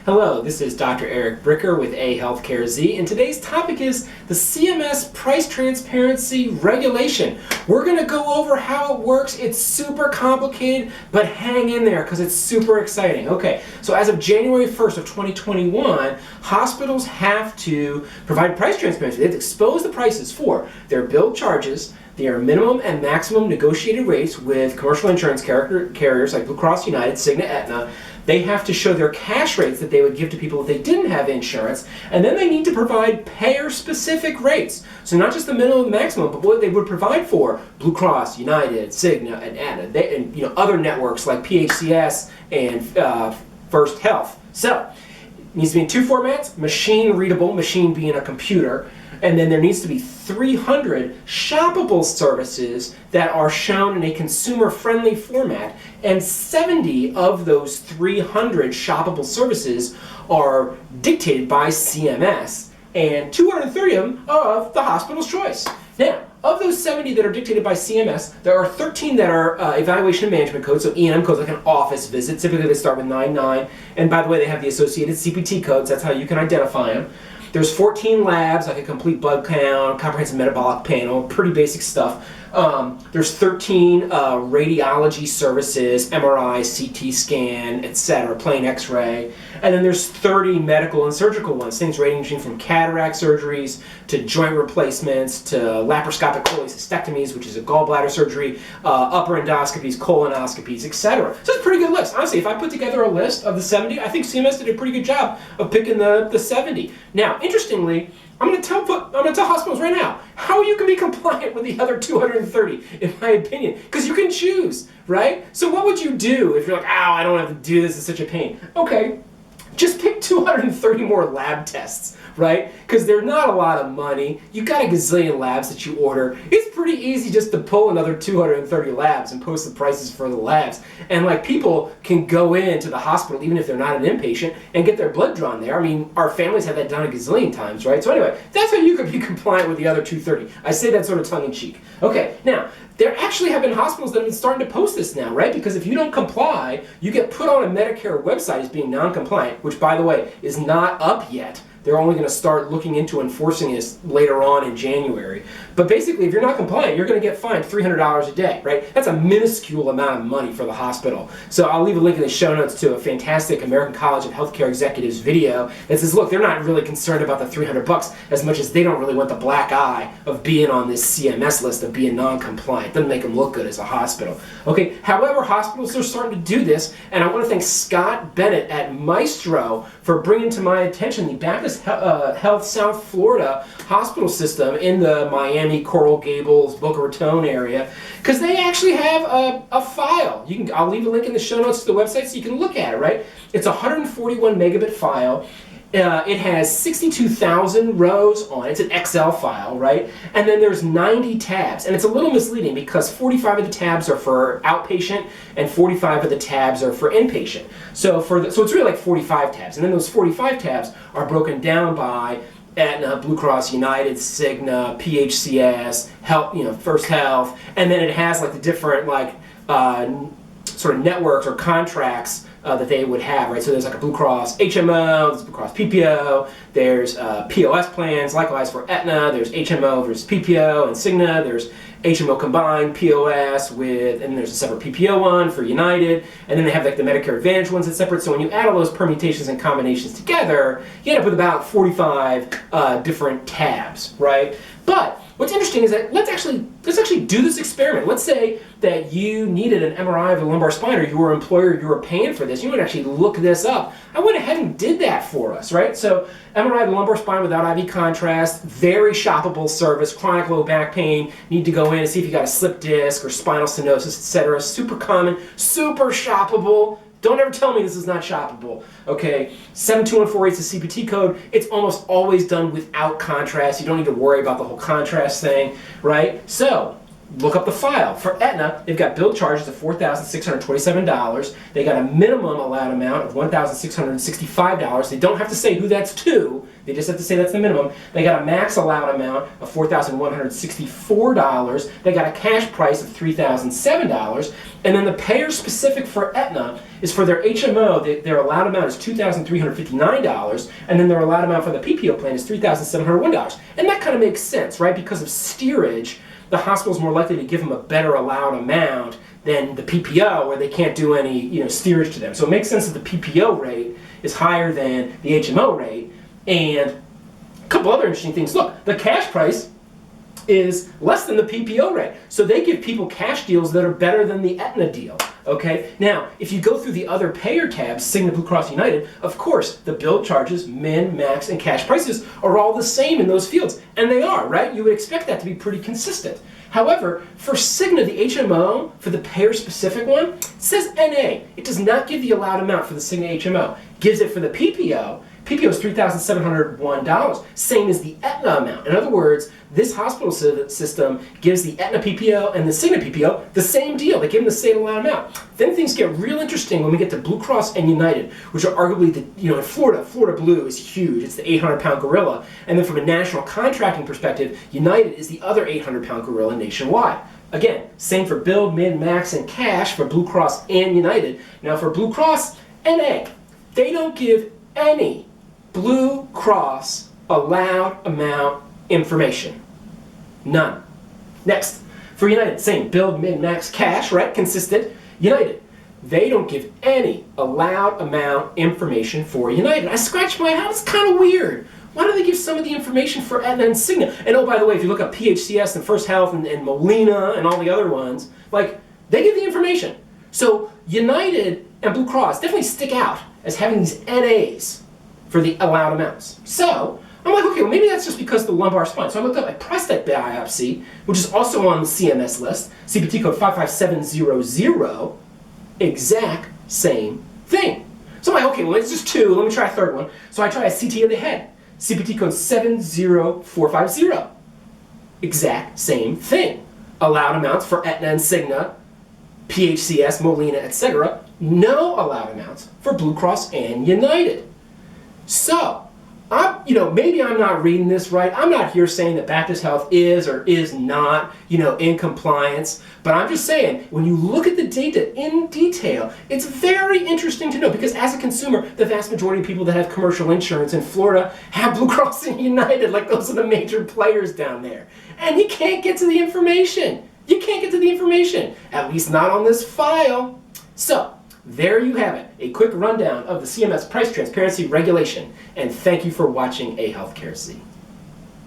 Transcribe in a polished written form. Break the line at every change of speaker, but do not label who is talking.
Hello, this is Dr. Eric Bricker with AHealthcareZ, and today's topic is the CMS price transparency regulation. We're going to go over how it works. It's super complicated, but hang in there because it's super exciting. Okay, so as of January 1st of 2021, hospitals have to provide price transparency. They have to expose the prices for their billed charges, their minimum and maximum negotiated rates with commercial insurance carriers like Blue Cross, United, Cigna, Aetna. They have to show their cash rates that they would give to people if they didn't have insurance, and then they need to provide payer-specific rates. So not just the minimum and maximum, but what they would provide for Blue Cross, United, Cigna, and Aetna, and other networks like PHCS and First Health. So it needs to be in two formats: machine readable, machine being a computer, and then there needs to be 300 shoppable services that are shown in a consumer-friendly format, and 70 of those 300 shoppable services are dictated by CMS, and 230 of them are of the hospital's choice. Now, of those 70 that are dictated by CMS, there are 13 that are evaluation and management codes, so E&M codes like an office visit. Typically they start with 99, and by the way, they have the associated CPT codes. That's how you can identify them. There's 14 labs, like a complete blood count, comprehensive metabolic panel, pretty basic stuff. There's 13 radiology services, MRI, CT scan, etc., plain X-ray. And then there's 30 medical and surgical ones, things ranging from cataract surgeries to joint replacements to laparoscopic cholecystectomies, which is a gallbladder surgery, upper endoscopies, colonoscopies, etc. So it's a pretty good list. Honestly, if I put together a list of the 70, I think CMS did a pretty good job of picking the 70. Now, interestingly, I'm going to tell hospitals right now how you can be compliant with the other 230, in my opinion, because you can choose, right? So what would you do if you're like, oh, I don't have to do this, it's such a pain? Okay, just pick 230 more lab tests, right? Because they're not a lot of money. You've got a gazillion labs that you order. It's pretty easy just to pull another 230 labs and post the prices for the labs. And like, people can go into the hospital, even if they're not an inpatient, and get their blood drawn there. I mean, our families have that done a gazillion times, right? So anyway, that's how you could be compliant with the other 230. I say that sort of tongue-in-cheek. Okay, now, there actually have been hospitals that have been starting to post this now, right? Because if you don't comply, you get put on a Medicare website as being non-compliant, which, by the way, is not up yet. They're only going to start looking into enforcing this later on in January. But basically, if you're not compliant, you're going to get fined $300 a day, right? That's a minuscule amount of money for the hospital. So I'll leave a link in the show notes to a fantastic American College of Healthcare Executives video that says, look, they're not really concerned about the $300 as much as they don't really want the black eye of being on this CMS list of being non-compliant. Doesn't make them look good as a hospital. Okay, however, hospitals are starting to do this, and I want to thank Scott Bennett at Maestro for bringing to my attention the Baptist Health South Florida hospital system in the Miami, Coral Gables, Boca Raton area, because they actually have a file. I'll leave a link in the show notes to the website so you can look at it, right? It's a 141 megabit file. It has 62,000 rows on it. It's an Excel file, right? And then there's 90 tabs. And it's a little misleading because 45 of the tabs are for outpatient and 45 of the tabs are for inpatient. So it's really like 45 tabs. And then those 45 tabs are broken down by Aetna, Blue Cross, United, Cigna, PHCS, First Health, and then it has like the different sort of networks or contracts that they would have, right? So there's like a Blue Cross HMO, there's Blue Cross PPO, there's POS plans, likewise for Aetna, there's HMO versus PPO, and Cigna, there's HMO combined POS and there's a separate PPO one for United, and then they have like the Medicare Advantage ones that's separate. So when you add all those permutations and combinations together, you end up with about 45 different tabs, right? But what's interesting is that let's actually do this experiment. Let's say that you needed an MRI of the lumbar spine, or you were an employer, you were paying for this. You would actually look this up. I went ahead and did that for us, right? So MRI of the lumbar spine without IV contrast, very shoppable service, chronic low back pain, need to go in and see if you got a slip disc or spinal stenosis, etc. Super common, super shoppable. Don't ever tell me this is not shoppable. Okay, 72148 is the CPT code. It's almost always done without contrast. You don't need to worry about the whole contrast thing, right? So look up the file. For Aetna, they've got bill charges of $4,627. They got a minimum allowed amount of $1,665. They don't have to say who that's to. They just have to say that's the minimum. They got a max allowed amount of $4,164. They got a cash price of $3,007. And then the payer-specific for Aetna is for their HMO, their allowed amount is $2,359, and then their allowed amount for the PPO plan is $3,701. And that kind of makes sense, right? Because of steerage, the hospital's more likely to give them a better allowed amount than the PPO, where they can't do any steerage to them. So it makes sense that the PPO rate is higher than the HMO rate. And a couple other interesting things. Look, the cash price is less than the PPO rate. So they give people cash deals that are better than the Aetna deal. Okay? Now, if you go through the other payer tabs, Cigna, Blue Cross, United, of course, the bill charges, min, max, and cash prices are all the same in those fields. And they are, right? You would expect that to be pretty consistent. However, for Cigna, the HMO, for the payer-specific one, it says NA. It does not give the allowed amount for the Cigna HMO. It gives it for the PPO. PPO is $3,701, same as the Aetna amount. In other words, this hospital system gives the Aetna PPO and the Cigna PPO the same deal. They give them the same allowed amount. Then things get real interesting when we get to Blue Cross and United, which are arguably in Florida Blue is huge. It's the 800-pound gorilla. And then from a national contracting perspective, United is the other 800-pound gorilla nationwide. Again, same for bill, min, max, and cash for Blue Cross and United. Now for Blue Cross, NA, they don't give any Blue Cross allowed amount information. None. Next, for United, same, bill, min, max, cash, right? Consistent. United, they don't give any allowed amount information for United. I scratched my head, it's kind of weird. Why don't they give some of the information for Aetna and Cigna? And oh, by the way, if you look up PHCS and First Health and Molina and all the other ones, like, they give the information. So United and Blue Cross definitely stick out as having these NAs for the allowed amounts. So I'm like, okay, well maybe that's just because of the lumbar spine. So I looked up a prostate biopsy, which is also on the CMS list, CPT code 55700, exact same thing. So I'm like, okay, well it's just two, let me try a third one. So I try a CT of the head, CPT code 70450, exact same thing. Allowed amounts for Aetna and Cigna, PHCS, Molina, etc. No allowed amounts for Blue Cross and United. So, maybe I'm not reading this right. I'm not here saying that Baptist Health is or is not, in compliance. But I'm just saying, when you look at the data in detail, it's very interesting to know, because as a consumer, the vast majority of people that have commercial insurance in Florida have Blue Cross and United, like those are the major players down there. And you can't get to the information. You can't get to the information, at least not on this file. So, there you have it, a quick rundown of the CMS price transparency regulation, and thank you for watching AHealthcareZ.